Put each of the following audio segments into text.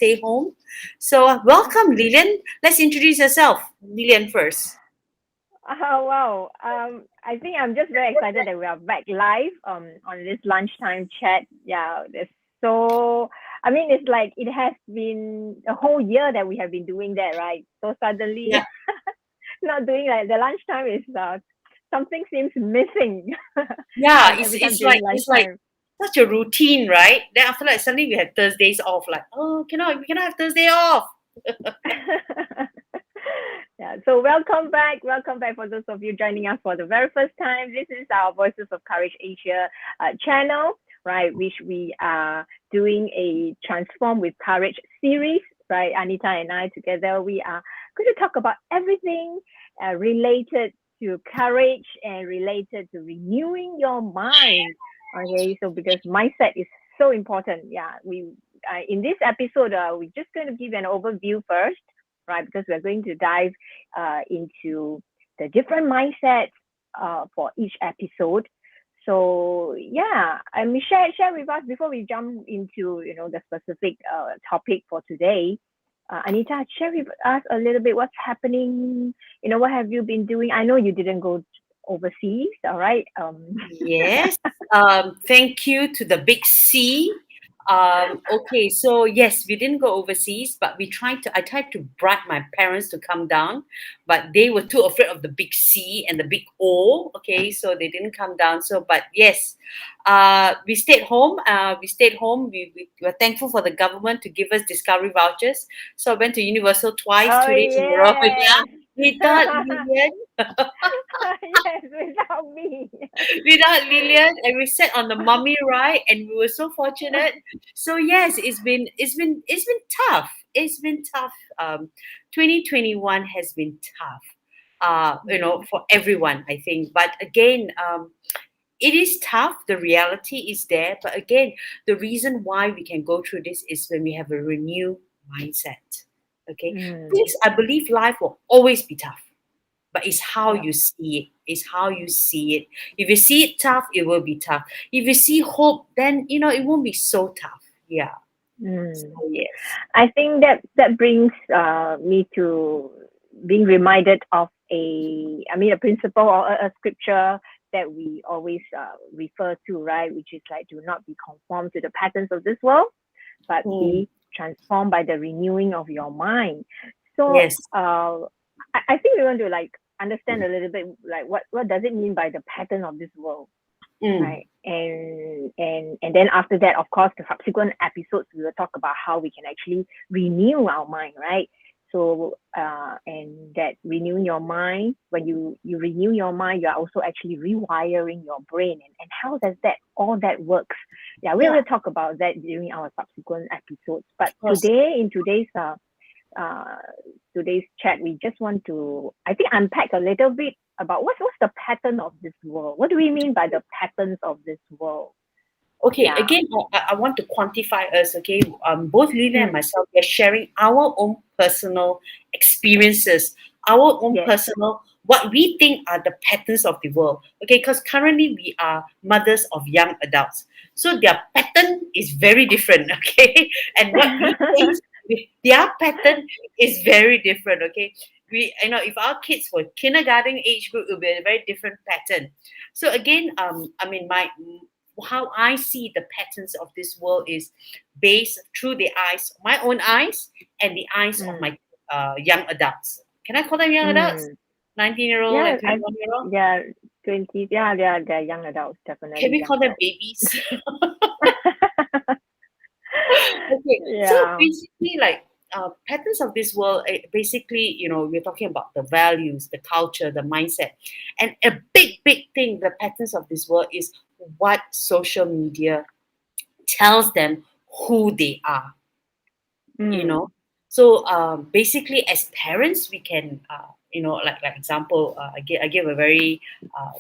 stay home. So welcome, Lilian. Let's introduce yourself. Lilian first. Oh wow. I think I'm just very excited that we are back live on this lunchtime chat. Yeah, there's so I mean it's like it has been a whole year that we have been doing that, right? So suddenly Yeah, not doing like the lunchtime is something seems missing yeah. It's every time it's during like it's like lunchtime. such a routine, right? Then after that, suddenly we had Thursdays off. Like, oh, we cannot have Thursday off. Yeah, so welcome back. Welcome back for those of you joining us for the very first time. This is our Voices of Courage Asia channel, right? Which we are doing a Transform with Courage series, right? Anita and I together, we are going to talk about everything related to courage and related to renewing your mind. Okay, so because mindset is so important. Yeah, we in this episode, we're just going to give an overview first, right? Because we're going to dive into the different mindsets for each episode. So yeah, I mean, share with us before we jump into the specific topic for today. Anita, share with us a little bit what's happening. What have you been doing? I know you didn't go overseas, all right? Yes. Thank you to the big C. Okay, so yes, we didn't go overseas, but I tried to bribe my parents to come down, but they were too afraid of the big C and the big O. Okay, so they didn't come down. So, but yes, we stayed home. We were thankful for the government to give us discovery vouchers. So I went to Universal twice, Oh 2 days in a row. Yeah. yes. We thought, Lilian, Yes, without me. without Lilian, and we sat on the mummy ride, and we were so fortunate. So yes, it's been tough. It's been tough. 2021 has been tough. Mm, For everyone, I think. But again, it is tough. The reality is there. But again, the reason why we can go through this is when we have a renewed mindset. Okay, mm, this I believe life will always be tough, but it's how yeah. you see it. It's how you see it. If you see it tough, it will be tough. If you see hope, then it won't be so tough. Yeah. So Mm. yes. I think that brings me to being reminded of a principle or a scripture that we always refer to, right? Which is like, do not be conformed to the patterns of this world, but Mm, be transformed by the renewing of your mind. So yes. I think we want to like understand a little bit like what does it mean by the pattern of this world, Mm, right? And then after that, of course, the subsequent episodes we will talk about how we can actually renew our mind, right? So and that renewing your mind, when you renew your mind, you are also actually rewiring your brain, and how does that all that works? Yeah, we yeah, will talk about that during our subsequent episodes. But of course. today, in uh, today's chat, we just want to, I think, unpack a little bit about what's the pattern of this world. What do we mean by the patterns of this world? Okay, Yeah. again, I want to quantify us, okay? Both Lina and Mm, myself, we are sharing our own personal experiences, our own yes. personal, what we think are the patterns of the world, okay? Because currently we are mothers of young adults. So their pattern is very different, okay? And what we think their pattern is very different, okay? If our kids were kindergarten age group, it would be a very different pattern. So again, I mean, how I see the patterns of this world is based through the eyes, my own eyes, and the eyes of mm, my young adults. Can I call them young adults? mm. 19-year-old Yeah, and 21-year-old? yeah, 20, yeah, they're young adults, Can definitely we young call them adults. babies? Okay, so Yeah. basically, like patterns of this world, basically, we're talking about the values, the culture, the mindset, and a big thing. The patterns of this world is what social media tells them who they are. you Mm, know so basically as parents we can like example, I give a very uh,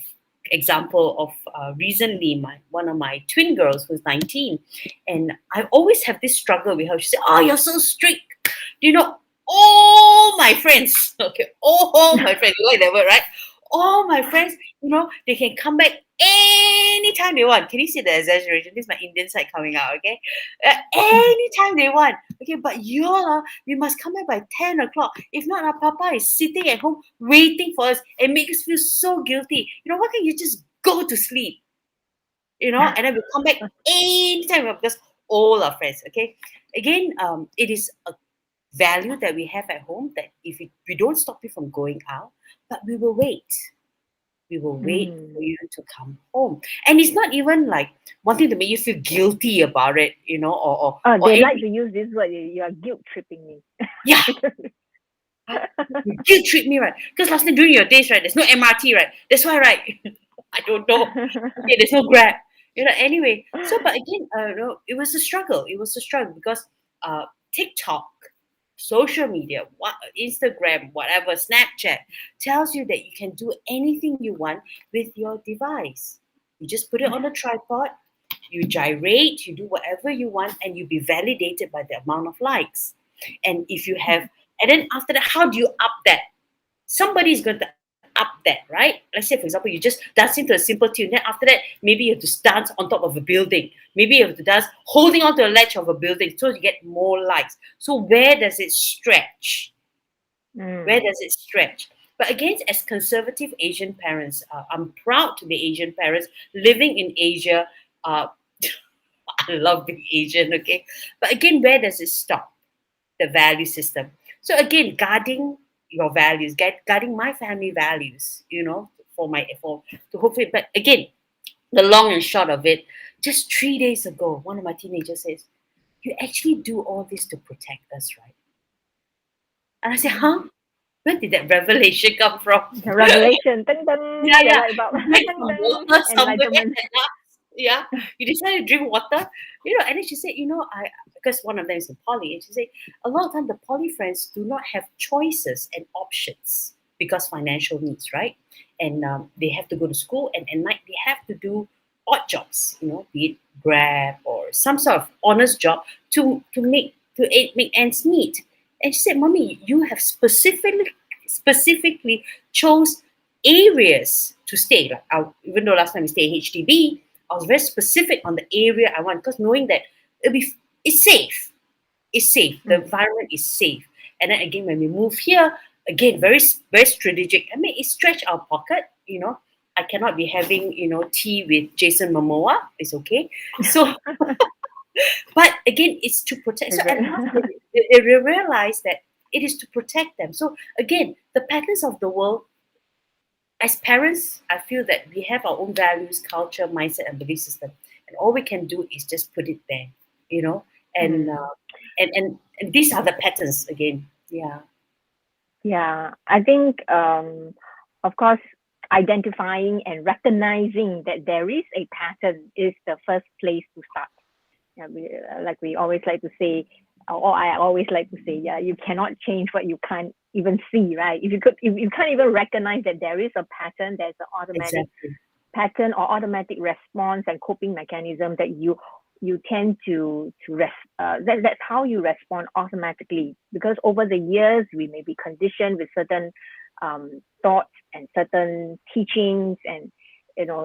example of recently my one of my twin girls who's 19, and I always have this struggle with her. She said, oh, you're so strict. you know all my friends, okay, all my friends, you like that word, right? All my friends, they can come back anytime they want. Can you see the exaggeration? This is my Indian side coming out, okay? Anytime they want. Okay, but you all, we must come back by 10 o'clock. If not, our papa is sitting at home waiting for us and make us feel so guilty. Why can't you just go to sleep? And then we come back anytime because all our friends, okay? Again, it is a value that we have at home that if we don't stop you from going out, but we will wait. We will wait for you to come home. And it's not even like wanting to make you feel guilty about it, or They like to use this word. You are guilt tripping me. yeah. You guilt trip me, right? Because last time during your days, right, there's no MRT, right? That's why, right? I don't know. Okay, there's no Grab. Anyway. So, but again, it was a struggle. It was a struggle because TikTok, social media, Instagram, whatever, Snapchat tells you that you can do anything you want with your device. You just put it on a tripod, you gyrate, you do whatever you want, and you be validated by the amount of likes. And if you have, and then after that, how do you up that? Somebody's going to up that, right? Let's say, for example, you just dancing to a simple tune. Then after that, maybe you have to dance on top of a building. Maybe you have to dance holding onto a ledge of a building so you get more likes. So where does it stretch? Where does it stretch? But again, as conservative Asian parents, I'm proud to be Asian parents living in Asia. I love being Asian, okay? But again, where does it stop? The value system. So again, guarding your values, guarding my family values, to hopefully. But again, the long and short of it, just 3 days ago, one of my teenagers says, "You actually do all this to protect us, right?" And I said, "Huh? Where did that revelation come from?" The revelation, ding, ding, Yeah, the yeah. light bulb, You drank ding, some ding, water somewhere. enlightenment. Yeah, you decided to drink water, and then she said, I because one of them is in poly, and she said a lot of time the poly friends do not have choices and options because financial needs, right? And they have to go to school, and at night they have to do odd jobs, be it Grab or some sort of honest job to make ends meet. And she said, "Mommy, you have specifically chose areas to stay. Like even though last time we stayed in HDB, I was very specific on the area I want because knowing that it's safe. It's safe. The environment is safe. And then again, when we move here, again, very very strategic. I mean, it stretched our pocket. I cannot be having tea with Jason Momoa. It's okay. So, but again, it's to protect. So at last, they realize that it is to protect them. So again, the patterns of the world as parents, I feel that we have our own values, culture, mindset, and belief system, and all we can do is just put it there, and and these are the patterns again. Yeah. Yeah, I think, of course, identifying and recognizing that there is a pattern is the first place to start. Yeah, like we always like to say, or I always like to say, yeah, you cannot change what you can't even see, right? If you can't even recognize that there is a pattern, there's an automatic Exactly. pattern or automatic response and coping mechanism that you tend to that's how you respond automatically, because over the years we may be conditioned with certain thoughts and certain teachings, and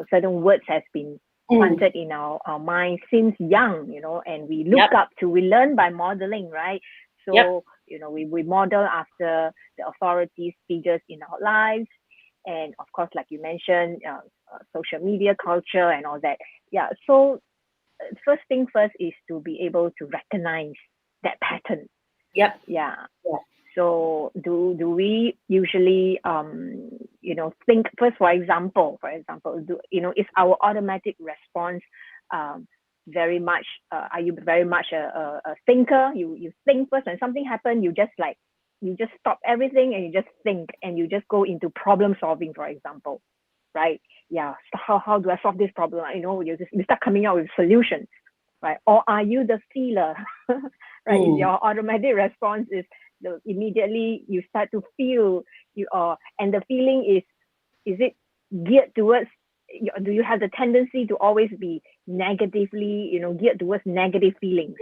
certain words has been planted in our minds since young, and we look up to, we learn by modeling, right? So we model after the authorities figures in our lives, and of course, like you mentioned, social media culture and all that. Yeah, so first thing first is to be able to recognize that pattern. Yep. Yeah. So do we usually think first, for example, is our automatic response very much are you very much a thinker? You think first, when something happens, you just stop everything and you just think and you just go into problem solving, for example, right? Yeah. So how do I solve this problem? You start coming out with solutions, right? Or are you the feeler? Right? Your automatic response is immediately you start to feel and the feeling is it geared towards, do you have the tendency to always be negatively geared towards negative feelings?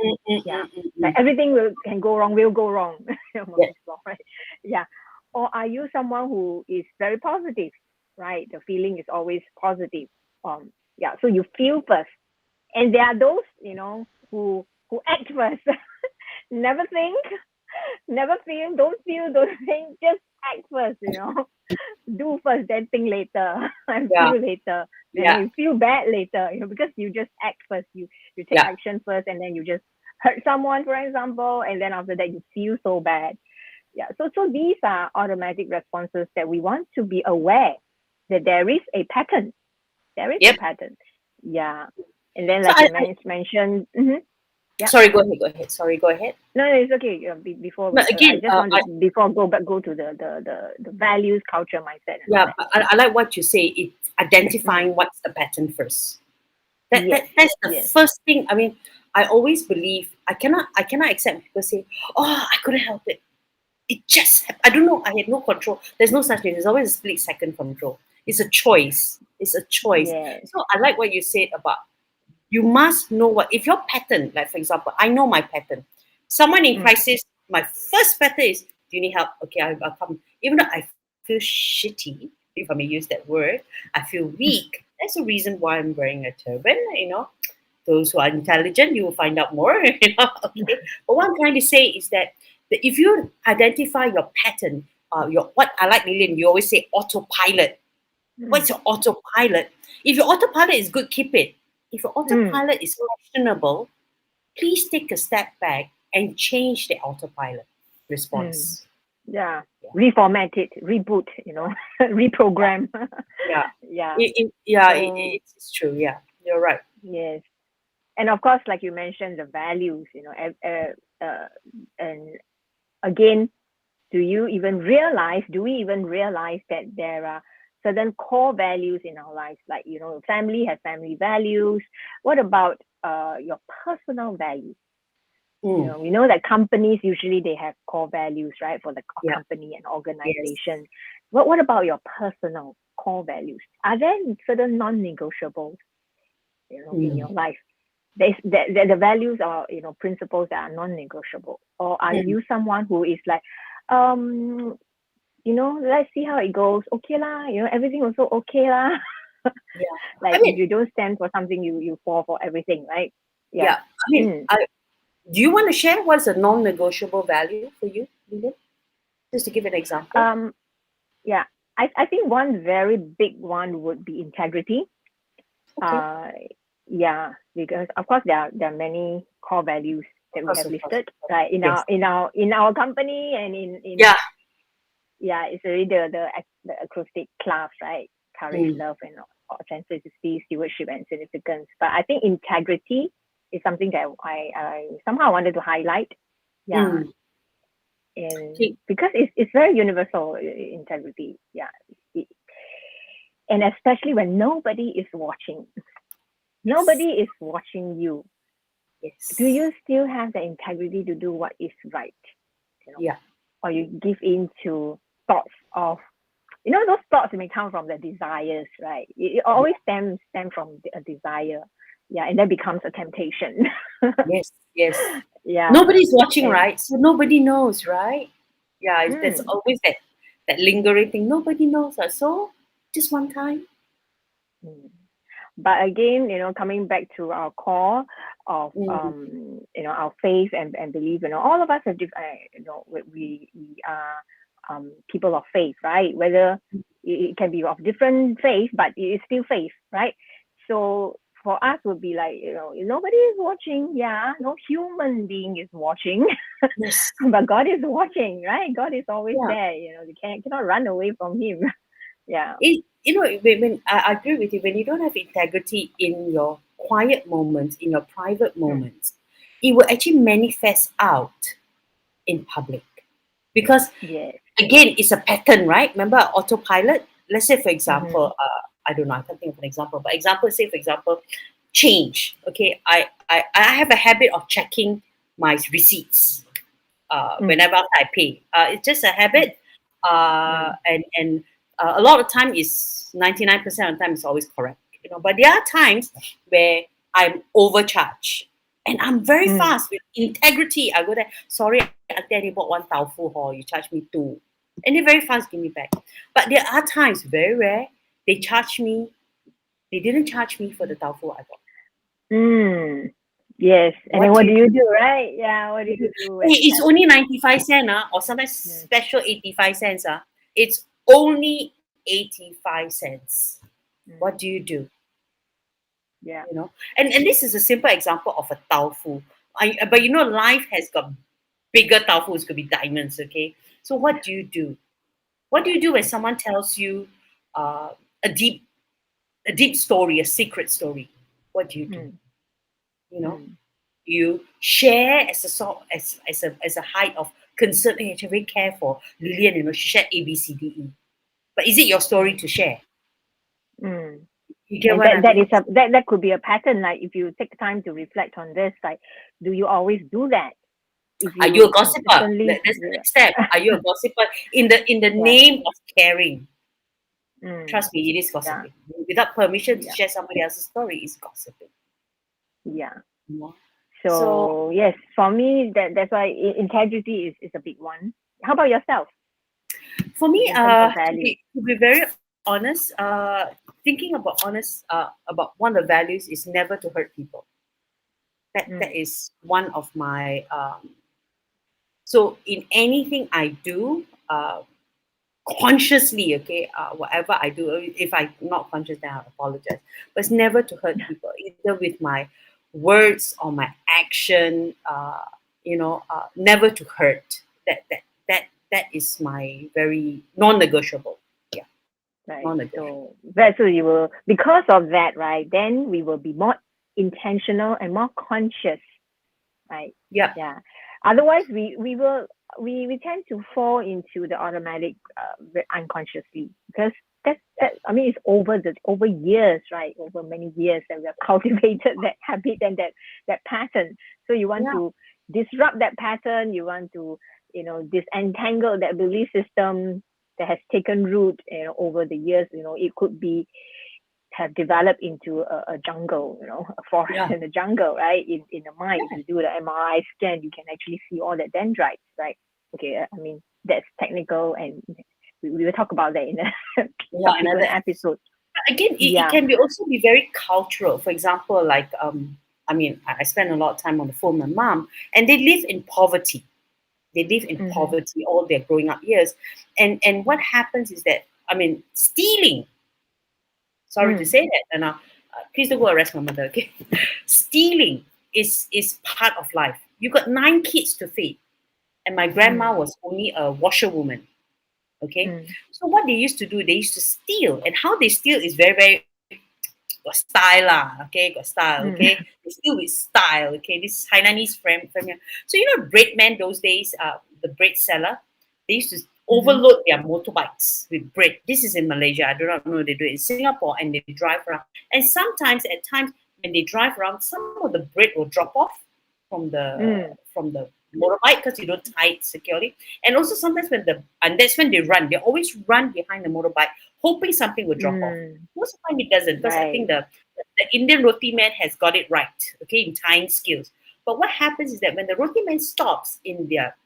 Like everything can go wrong, will go wrong. Right? Yeah. Or are you someone who is very positive, right? The feeling is always positive. So you feel first, and there are those who act first. Never think, never feel, don't think, just act first. Do first, then think later, and Yeah. feel later. Then Yeah. you feel bad later, because you just act first. You take Yeah. action first, and then you just hurt someone, for example, and then after that you feel so bad. Yeah. So these are automatic responses that we want to be aware that there is a pattern. There is a Yep. pattern. Yeah. And then So like you mentioned, yeah. sorry, go ahead. Sorry, go ahead. No, it's okay. Before No, I again, just want to before go to the values, culture, mindset, and all yeah, that. I like what you say. It's identifying what's the pattern first. Yes, That's the yes. first thing. I mean, I always believe I cannot accept people say, "Oh, I couldn't help it. It just I don't know. I had no control." There's no such thing. There's always a split second control. It's a choice. It's a choice. Yes. So I like what you said about you must know what if your pattern. Like for example, I know my pattern. Someone in crisis, my first pattern is, "Do you need help?" Okay, I'll come. Even though I feel shitty, if I may use that word, I feel weak. That's the reason why I'm wearing a turban. Those who are intelligent, you will find out more. Okay. But what I'm trying to say is that if you identify your pattern, your what I like, Lilian, you always say autopilot. What's your autopilot? If your autopilot is good, keep it. If your autopilot is questionable, please take a step back and change the autopilot response. Yeah. Yeah. Reformat it, reboot, reprogram. Yeah. Yeah. So It's true. Yeah. You're right. yes. And of course, like you mentioned, the values, and again, do we even realize that there are certain core values in our lives? Like, family has family values. What about your personal values? Mm. We know that companies usually they have core values, right, for the Yeah. company and Yes. organization. What about your personal core values? Are there certain non-negotiables, in your life? The values are principles that are non-negotiable, or are Mm. you someone who is like, let's see how it goes, okay lah, everything also okay lah. Yeah. I Like if mean, you don't stand for something, you fall for everything, right? yeah. Yeah. I mean, do you want to share what's a non-negotiable value for you, Lilian? Just to give an example. um yeah, I think one very big one would be integrity. Okay. uh yeah, because of course there are many core values Of that we course, have of course. listed, right, in Yes. our company, and in Yeah. yeah, it's already the acoustic class, right? Courage, Mm. love, and authenticity, stewardship, and significance. But I think integrity is something that I somehow wanted to highlight. Yeah, Mm. and Okay. because it's very universal, integrity. Yeah, It- and especially when nobody is watching. Yes. Nobody is watching you. Do Yes. you still have the integrity to do what is right? Yeah. Or you give in to thoughts of those thoughts may come from the desires, right? It Yeah. always stem from a desire, yeah, and then becomes a temptation. Yes. Yes. Yeah, Nobody's watching, and right? So nobody knows, right? Yeah. There's mm, always that lingering thing. Nobody knows. So just one time. mm. But again, coming back to our core of Mm. our faith and belief, all of us have different, we are people of faith, right? Whether it can be of different faith, but it is still faith, right? So for us would be like, nobody is watching, yeah, no human being is watching, Yes. but God is watching, right? God is always Yeah. there, you cannot run away from him. Yeah. When I agree with you, when you don't have integrity in your quiet moments, in your private Mm, moments, it will actually manifest out in public. Because yes. again, it's a pattern, right? Remember autopilot? Let's say, for Mm-hmm. example, I don't know, I can't think of an example, but say, for example, change. Okay, I have a habit of checking my receipts Mm, whenever I pay. It's just a mm, habit, mm, and a lot of time is 99% of the time is always correct. But there are times where I'm overcharged, and I'm very mm. fast with integrity. I go there, sorry, Auntie, I bought one tau fu hor, you charge me two, and they very fast give me back. But there are times, very rare, they charge me They didn't charge me for the tofu I bought. Yes. And then What what do do you you do? do, right? Yeah. What do you do when Hey, it it's happens? only 95 cents, or sometimes Mm, special 85 cents. It's only 85 cents. What mm, do you do? yeah. And this is a simple example of a tofu. But Mm, life has got bigger tofu. It could be diamonds. Okay, so what do you do? What do yeah. you do when someone tells you uh, a deep story, a secret story? What do you do? Mm, You know, mm, you share as a sort as a height of concern. Hey, I very care for Lilian. She shared A B C D E. But is it your story mm, to share? mm. You get And what I mean? that could be a pattern. Like if you take time to reflect on this, like, do you always do that? If Are you a you gossiper? consistently, That's the yeah. next step. Are you a gossiper in the Yeah. name of caring? Mm, Trust me, it is yeah. gossiping. Without permission to Yeah. share somebody else's story is gossiping. Yeah. You know? So So yes, for me, that's why integrity is a big one. How about yourself for me, in terms of to values? be very honest, thinking about one of the values is never to hurt people. That Mm, is one of my so in anything I do, consciously, okay, whatever I do, if I'm not conscious, then I apologize. But it's never to hurt people, either with my words or my action. Never to hurt. That is my very non-negotiable. Yeah, right. non-negotiable. So that's what you will, because of that, right? Then we will be more intentional and more conscious, right? Yeah, Yeah. Otherwise, we tend to fall into the automatic unconsciously, because that, I mean, it's over years, right? Over many years that we have cultivated that habit and that pattern. So you want yeah, to disrupt that pattern. You want to, disentangle that belief system that has taken root, over the years. It could be have developed into a jungle, a forest yeah, and a jungle, right? In the mind, if yeah, you do the MRI scan, you can actually see all the dendrites, right? Okay, I mean, that's technical, and we will talk about that in a yeah. subsequent Another episode. again, it Yeah. can be also be very cultural. For example, like I mean, I spend a lot of time on the phone with my mom, and they live in poverty. They live in Mm-hmm. poverty all their growing up years, and what happens is that, I mean, stealing. Sorry to Mm. say that, and please don't go arrest my mother. Okay, stealing is part of life. You got 9 kids to feed, and my grandma Mm. was only a washerwoman. Okay, Mm. so what they used to do, they used to steal, and how they steal is very very got style lah, okay, got style, okay. Mm. They still with style, okay. This Hainanese frame here. So bread man those days, the bread seller, they used to Mm-hmm. overload their motorbikes with bread. This is in Malaysia. I do not know they do it in Singapore, and they drive around. And sometimes, at times, when they drive around, some of the bread will drop off from the Mm. from the motorbike because you don't tie it securely. And also sometimes and that's when they run. They always run behind the motorbike, hoping something will drop off. Mm. Most of the time it doesn't, because I think Right. the Indian roti man has got it right, okay, in tying skills. But what happens is that when the roti man stops in their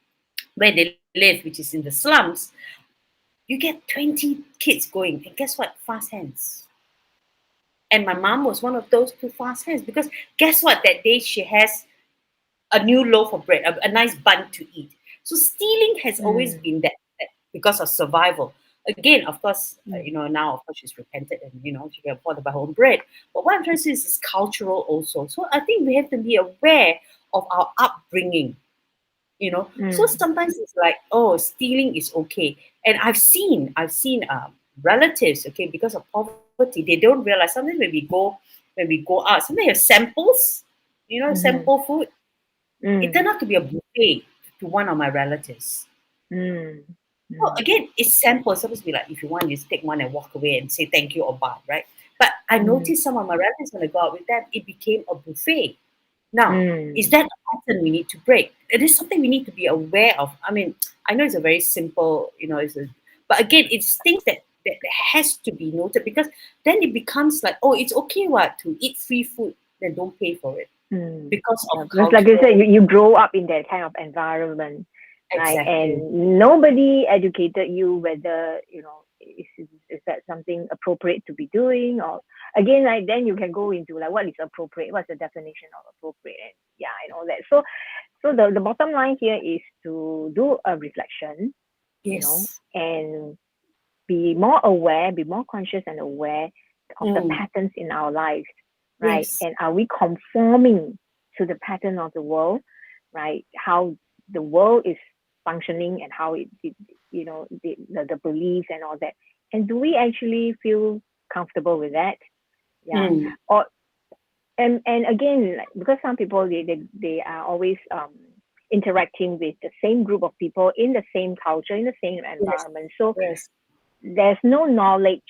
where they live, which is in the slums, you get 20 kids going, and guess what? Fast hands. And my mom was one of those two fast hands, because guess what? That day she has a new loaf of bread, a nice bun to eat. So stealing has always Mm. been that because of survival. Again, of course, Mm. now of course she's repented, and she can afford to buy her own bread. But what I'm trying to say is cultural also. So I think we have to be aware of our upbringing. So Mm. sometimes it's like, oh, stealing is okay. And I've seen relatives, okay, because of poverty, they don't realize. Sometimes when we go out, sometimes you have samples, Mm-hmm. sample food. It Mm. turned out to be a buffet to one of my relatives. Mm. Well, Mm. again, it's sample. It's supposed to be like, if you want, you just take one and walk away and say thank you or bye, right? But I Mm. noticed some of my relatives, when I go out with them, it became a buffet. Now, is Mm. that a pattern we need to break? It is something we need to be aware of. I mean, I know it's a very simple, but again, it's things that has to be noted, because then it becomes like, oh, it's okay what to eat free food, then don't pay for it Mm. because Yeah, of because like you said, cultural. you grow up in that kind of environment. right? Exactly. And nobody educated you whether, is that something appropriate to be doing, or again, like then you can go into like what is appropriate, what's the definition of appropriate, and yeah, and all that. So the bottom line here is to do a reflection, Yes. and be more aware, be more conscious and aware of the Mm. patterns in our lives, right? Yes. And are we conforming to the pattern of the world, right? How the world is functioning and how the beliefs and all that. And do we actually feel comfortable with that? Yeah. Mm. Or and again, like, because some people they are always interacting with the same group of people in the same culture, in the same Yes. environment. So Yes. there's no knowledge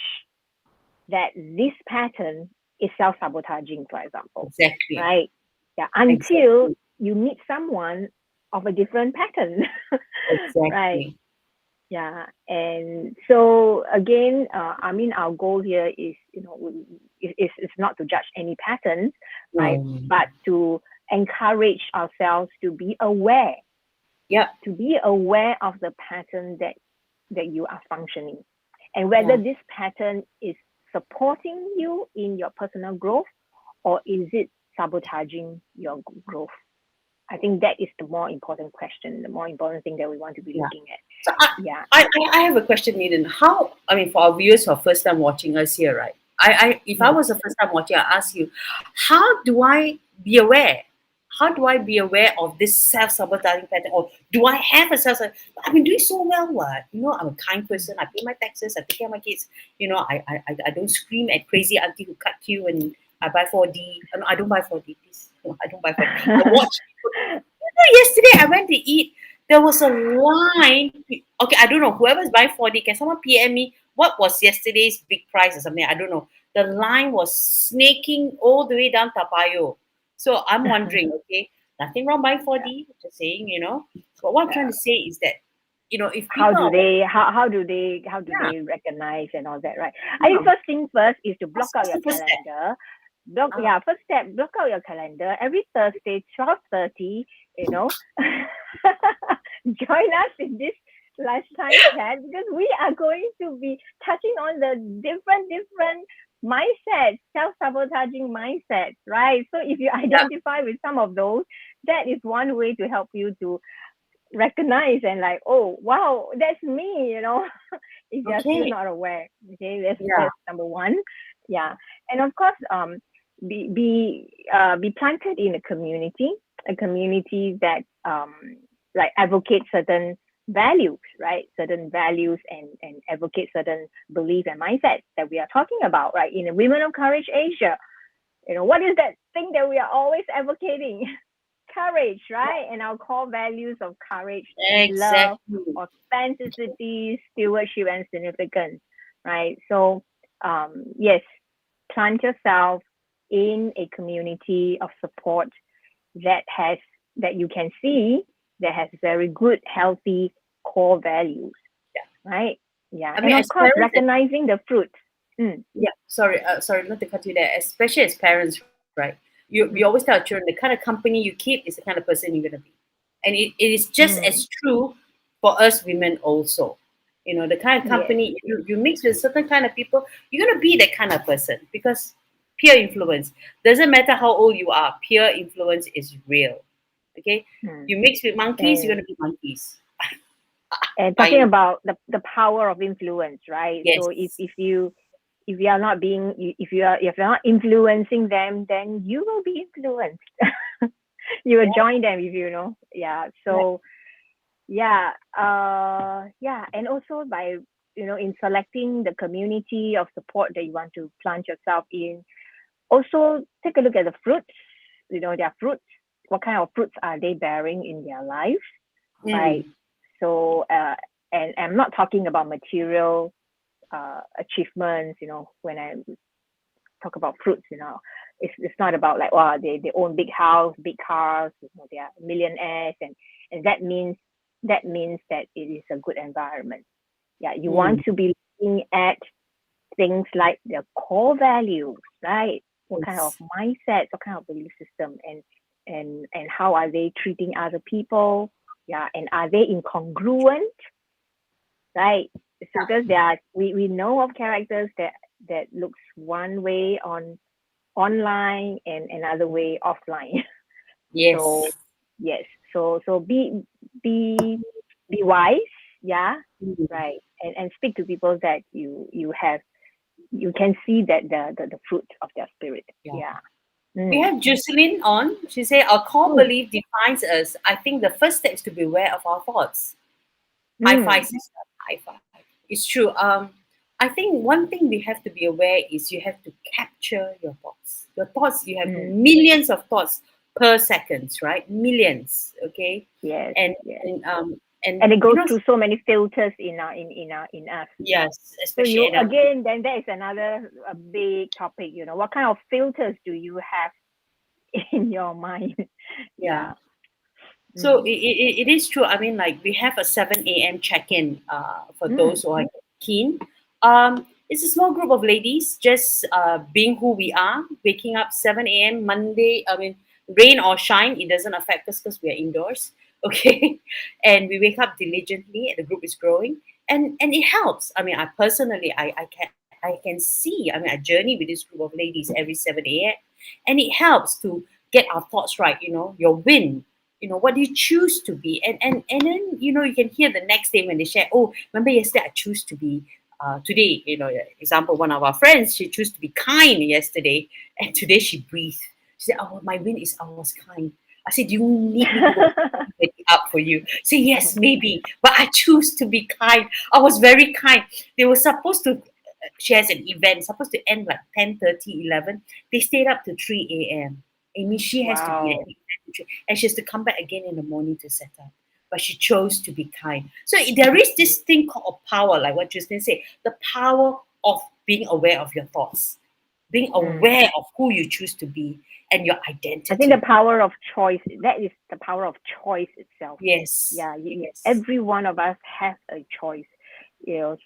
that this pattern is self-sabotaging, for example, Exactly. right? Yeah, until Exactly. you meet someone of a different pattern, right? Exactly. Yeah, and so again, I mean, our goal here is, is not to judge any patterns, right? No. But to encourage ourselves Yep. to be aware of the pattern that you are functioning, and whether Yeah. this pattern is supporting you in your personal growth, or is it sabotaging your growth. I think that is the more important question, the more important thing that we want to be Yeah. looking at. So Yeah. I have a question, Lilian. How, I mean, for our viewers who are first time watching us here, right? If I Mm. was the first time watching, I ask you, how do I be aware? How do I be aware of this self-sabotaging pattern? Or do I have a I've been doing so well, what? I'm a kind person. I pay my taxes. I take care of my kids. I don't scream at crazy auntie who cut queue when I buy 4D. No, I don't buy 4D, please. No, I don't buy 4D. I watch people. Yesterday I went to eat. There was a line. Okay, I don't know. Whoever's buying 4D, can someone PM me what was yesterday's big price or something? I don't know. The line was snaking all the way down Tapayo. So I'm wondering, okay, nothing wrong buying 4D, just saying. But what I'm trying to say is that, if how people do are, they how do yeah, they recognize and all that, right? I think yeah, first thing first is to block out what's your the first step? calendar. Ah, First step, block out your calendar every Thursday, 12:30, join us in this lunchtime chat, because we are going to be touching on the different mindsets, self-sabotaging mindsets, right? So if you yeah, identify with some of those, that is one way to help you to recognize and like, oh wow, that's me, if you're still okay, not aware. Okay, that's yeah, that's number one. Yeah. And of course, be planted in a community that like advocate certain values, right? Certain values, and advocate certain beliefs and mindsets that we are talking about, right? In the Women of Courage Asia, what is that thing that we are always advocating? Courage, right? And our core values of courage, love, exactly. authenticity, stewardship, and significance, right? So, yes, plant yourself in a community of support that has that you can see that has very good, healthy core values, Yeah. right? Yeah, I and mean, of as course, parents and recognizing the fruits. Mm, yeah, sorry, not to cut you there. Especially as parents, right? We always mm, tell our children the kind of company you keep is the kind of person you're gonna be, and it is just as mm. true for us women also. The kind of Yes, company yes. you mix with certain kind of people, you're gonna be that kind of person because peer influence doesn't matter how old you are. Peer influence is real. Okay, Mm. you mix with monkeys, you're And gonna be monkeys. talking I about the power of influence, right? So Yes, if you are not being if you're not influencing them, then you will be influenced. You will yeah, join them if you know. Yeah. right. So yeah, yeah, and also by in selecting the community of support that you want to plant yourself in, also take a look at the fruits. Their fruits. What kind of fruits are they bearing in their life, right? Mm, So, and I'm not talking about material achievements. When I talk about fruits, it's not about like, wow, they own big house, big cars, they are millionaires, and that means that it is a good environment. Yeah, you want mm, to be looking at things like their core values, right? What kind of yes. mindset, what kind of belief system, and how are they treating other people? Yeah, and are they incongruent? Right. So because we know of characters that looks one way on online and another way offline. Yes. So yes, so be be wise, yeah, Mm. right, and speak to people that you can see that the fruit of their spirit, Yeah. yeah. We Mm. have Jocelyn on. She said, our core Mm. belief defines us. I think the first step is to be aware of our thoughts. High five, Mm. sister. High five. It's true. I think one thing we have to be aware is you have to capture your thoughts. Your thoughts, you have Mm. millions of thoughts per seconds, right? Millions. Okay. Yes, And yes. and um and And it you goes know, through so many filters in us. yes, So especially you in our again, then that is another a big topic. What kind of filters do you have in your mind? yeah. Yeah. So Mm. it is true. I mean, like we have a 7 a.m. check-in for Mm. those who are keen. It's a small group of ladies just being who we are, waking up 7 a.m. Monday. I mean, rain or shine, it doesn't affect us because we are indoors. Okay. And we wake up diligently and the group is growing. And it helps. I mean, I personally, I can see, I mean, I journey with this group of ladies every 7 a.m. And it helps to get our thoughts right, your win, what do you choose to be, and then you can hear the next day when they share, oh, remember yesterday I choose to be today, example, one of our friends, she chose to be kind yesterday, and today she breathed. She said, oh, my win is I was kind. I said, do you need me to go wake it up for you? Say yes, maybe, but I choose to be kind. I was very kind. They were supposed to, she has an event supposed to end like 10:30, 11. They stayed up to 3 a.m. Amy, she has to be at Wow. and she has to come back again in the morning to set up. But she chose to be kind. So there is this thing called power, like what Justin said, the power of being aware of your thoughts, being Mm. aware of who you choose to be and your I think the identity. power of choice, that is the power of choice itself. Yes, Yeah, yes, every one of us has a choice.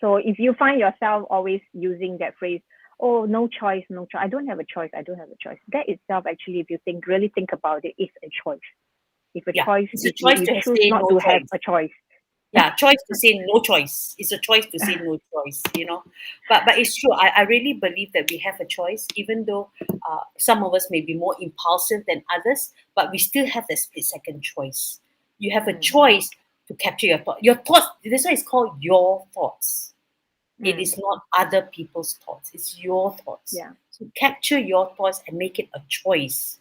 So if you find yourself always using that phrase, oh, no choice, no choice, I don't have a choice, I don't have a choice. That itself, actually, if you really think about it, is a choice. If a yeah. choice, It's a if choice you to choose say not no to have choice. a choice. Yeah, choice to say no choice. It's a choice to say no choice. But it's true. I really believe that we have a choice, even though some of us may be more impulsive than others, but we still have the split second choice. You have a Mm. choice to capture your thought. Your thoughts, that's why it's called your thoughts. It Mm. is not other people's thoughts, it's your thoughts. Yeah. So capture your thoughts and make it a choice.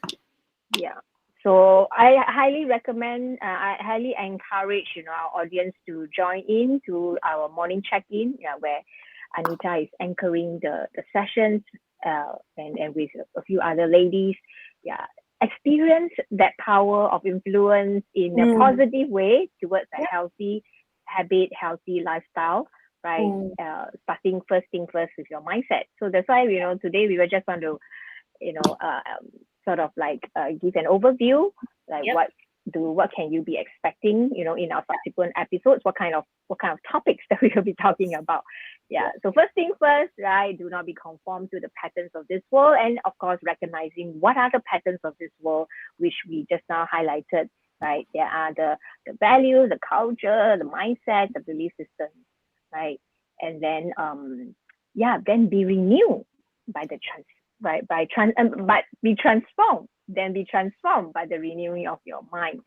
Yeah. So I highly recommend, I highly encourage, our audience to join in to our morning check-in, yeah, where Anita is anchoring the sessions, and with a few other ladies. Yeah. Experience that power of influence in a Mm, positive way towards a yeah. healthy habit, healthy lifestyle, right? Mm, Starting first thing first with your mindset. So that's why, today we were just want to you know, sort of like give an overview, like yep. what can you be expecting, in our subsequent episodes, what kind of topics that we will be talking about. Yeah. Yeah. So first thing first, right? Do not be conformed to the patterns of this world, and of course, recognizing what are the patterns of this world, which we just now highlighted. Right. There are the values, the culture, the mindset, the belief system. Right. And then yeah, then be renewed by the but be transformed, then be transformed by the renewing of your mind.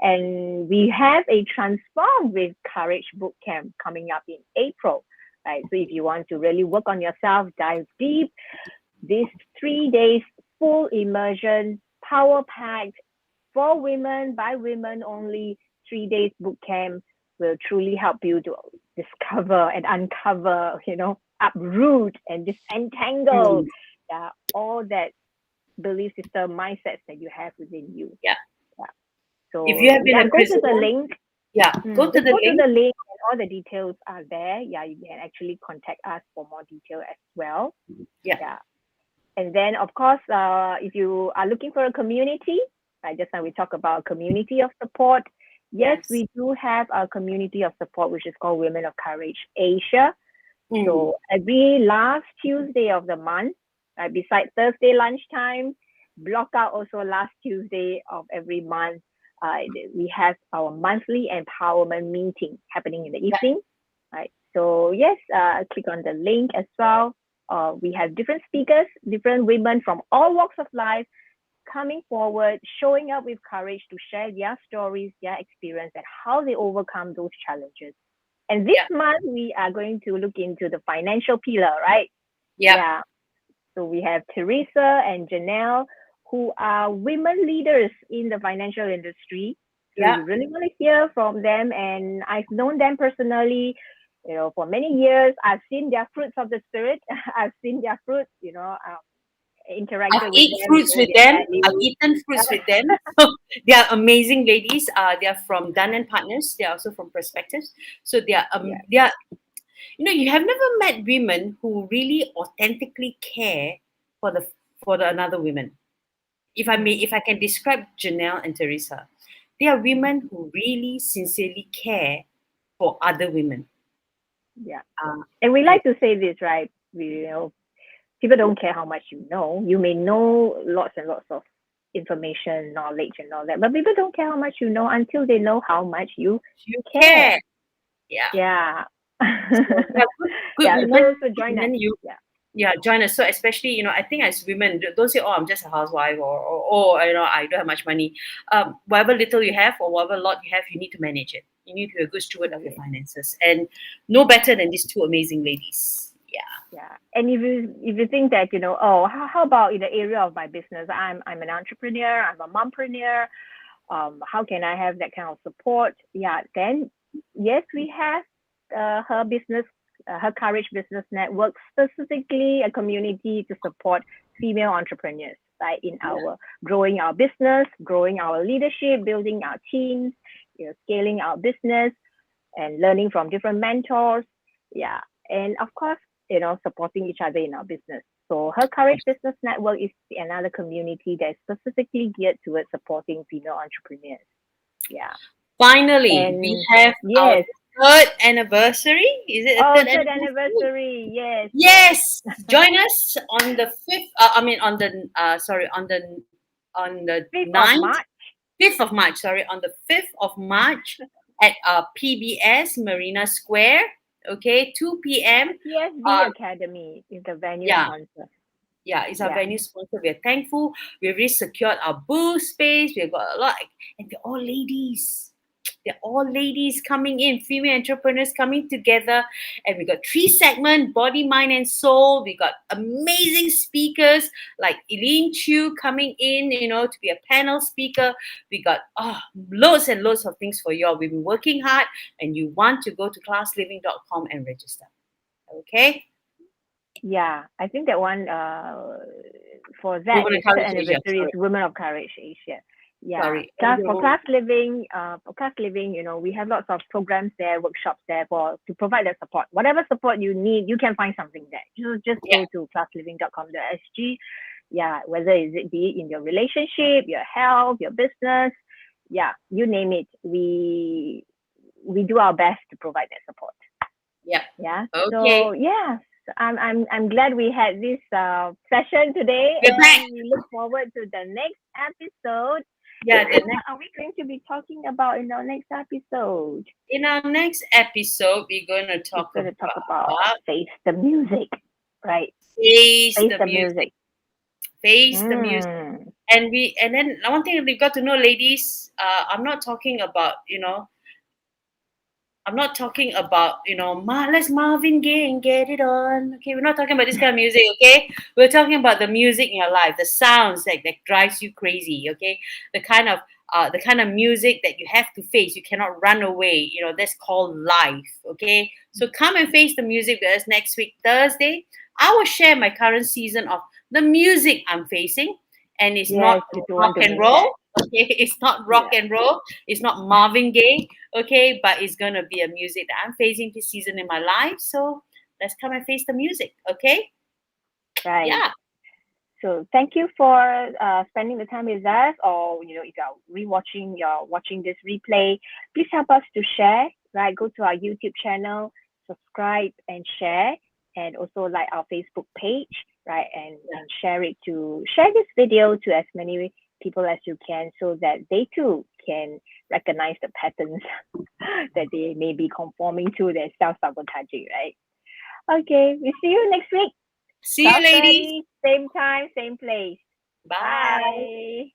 And we have a transform with courage bootcamp coming up in April, right? So if you want to really work on yourself, dive deep, these 3 days full immersion, power packed, for women, by women only, 3 days bootcamp will truly help you to discover and uncover, uproot and disentangle, Mm, all that belief system mindsets that you have within you. yeah. Yeah. If you So have been yeah, a go to the prisoner, link. yeah, go to Just the go to link. the link, and all the details are there. Yeah, you can actually contact us for more detail as well. Yeah. Yeah. And then, of course, if you are looking for a community, just now we talk about a community of support. Yes, Yes. we do have a community of support, which is called Women of Courage Asia. Mm, So every last Tuesday of the month, besides Thursday lunchtime, block out also last Tuesday of every month. we have our monthly empowerment meeting happening in the Yeah. evening, right? So yes, click on the link as well. We have different speakers, different women from all walks of life coming forward, showing up with courage to share their stories, their experience, and how they overcome those challenges. And this Yeah. month, we are going to look into the financial pillar, right? Yeah. Yeah. So we have Teresa and Janelle, who are women leaders in the financial industry. So Yeah. we really want to hear from them. And I've known them personally, for many years. I've seen their fruits of the spirit. I've seen their fruits, I've interacted with eaten them, fruits with their them. I've values. eaten fruits with them. They are amazing ladies. They are from Dunn and Partners. They are also from Perspectives. So Yeah. they are. You have never met women who really authentically care for the another women. If I can describe Janelle and Teresa, they are women who really sincerely care for other women. Yeah. Uh, And we yes, like to say this, right? People don't care how much you know. You may know lots and lots of information, knowledge, and all that, but people don't care how much you know until they know how much you you care. care. Yeah. Yeah. So yeah, good Yeah. women. So Good join us. women. Yeah. Yeah, join us. So especially, I think as women, don't say, "Oh, I'm just a housewife," or "Oh, I don't have much money." Whatever little you have or whatever lot you have, you need to manage it. You need to be a good steward of your Okay. finances, and no better than these two amazing ladies. Yeah, Yeah. And if you think that, how about in the area of my business? I'm an entrepreneur, I'm a mompreneur. How can I have that kind of support? Yeah, then yes, we have her business, her Courage Business Network, specifically a community to support female entrepreneurs, right? In our growing our business, growing our leadership, building our teams, scaling our business, and learning from different mentors. Yeah, and of course, supporting each other in our business. So her Courage Business Network is another community that is specifically geared towards supporting female entrepreneurs. Yeah. finally we And have our yes. third anniversary. Is it a Oh, third third anniversary? anniversary. Yes, yes. Yes, join us on the fifth. I mean, on the sorry, on the 5th of 9th, March. 5th of March. Sorry, on the 5th of March at PBS Marina Square. Okay, 2 p.m. PTSD Uh, Academy is the venue yeah, sponsor. yeah, it's our Yeah. venue sponsor. We're thankful. We've really secured our booth space. We've got a lot, and they're all ladies. They're all ladies coming in, female entrepreneurs coming together. And we got 3 segments: body, mind, and soul. We got amazing speakers like Eileen Chu coming in, to be a panel speaker. We got loads and loads of things for y'all. We've been working hard, and you want to go to classliving.com and register. Okay? Yeah, I think that one for that Women is third Encourage Asia. anniversary is Women of Courage Asia. Yeah, Sorry. And for class living, we have lots of programs there, workshops there to provide that support. Whatever support you need, you can find something there. Just yeah, go to classliving.com.sg. Yeah, whether is it be it in your relationship, your health, your business, yeah, you name it. We do our best to provide that support. yeah. Yeah. So Okay. yeah, I'm glad we had this session today, We're back. and we look forward to the next episode. Yeah, the What are we going to be talking about in our next episode? in our next episode, we're going to We're talk going to talk about about face the music, right? face Face the the music, music. face the music. Mm. And then one thing we've got to know, ladies, I'm not talking about, I'm not talking about, let's Marvin Gaye and get it on. Okay, we're not talking about this kind of music, okay? We're talking about the music in your life, the sounds that drives you crazy, okay? The kind of music that you have to face. You cannot run away. That's called life, okay? So come and face the music with us next week, Thursday. I will share my current season of the music I'm facing. And it's Yes, not people rock want to and know that. roll, okay? It's not rock Yeah. and roll. It's not Marvin Gaye, okay, but it's gonna be a music that I'm facing this season in my life. So let's come and face the music, okay? Right. Yeah, So thank you for spending the time with us, or if you're watching this replay, please help us to share. Right, go to our YouTube channel, subscribe and share, and also like our Facebook page. Right, and share this video to as many people as you can, so that they too can recognize the patterns that they may be conforming to, they're self-sabotaging, right? Okay, we see you next week. See you, ladies. 12:30, same time, same place. Bye. Bye.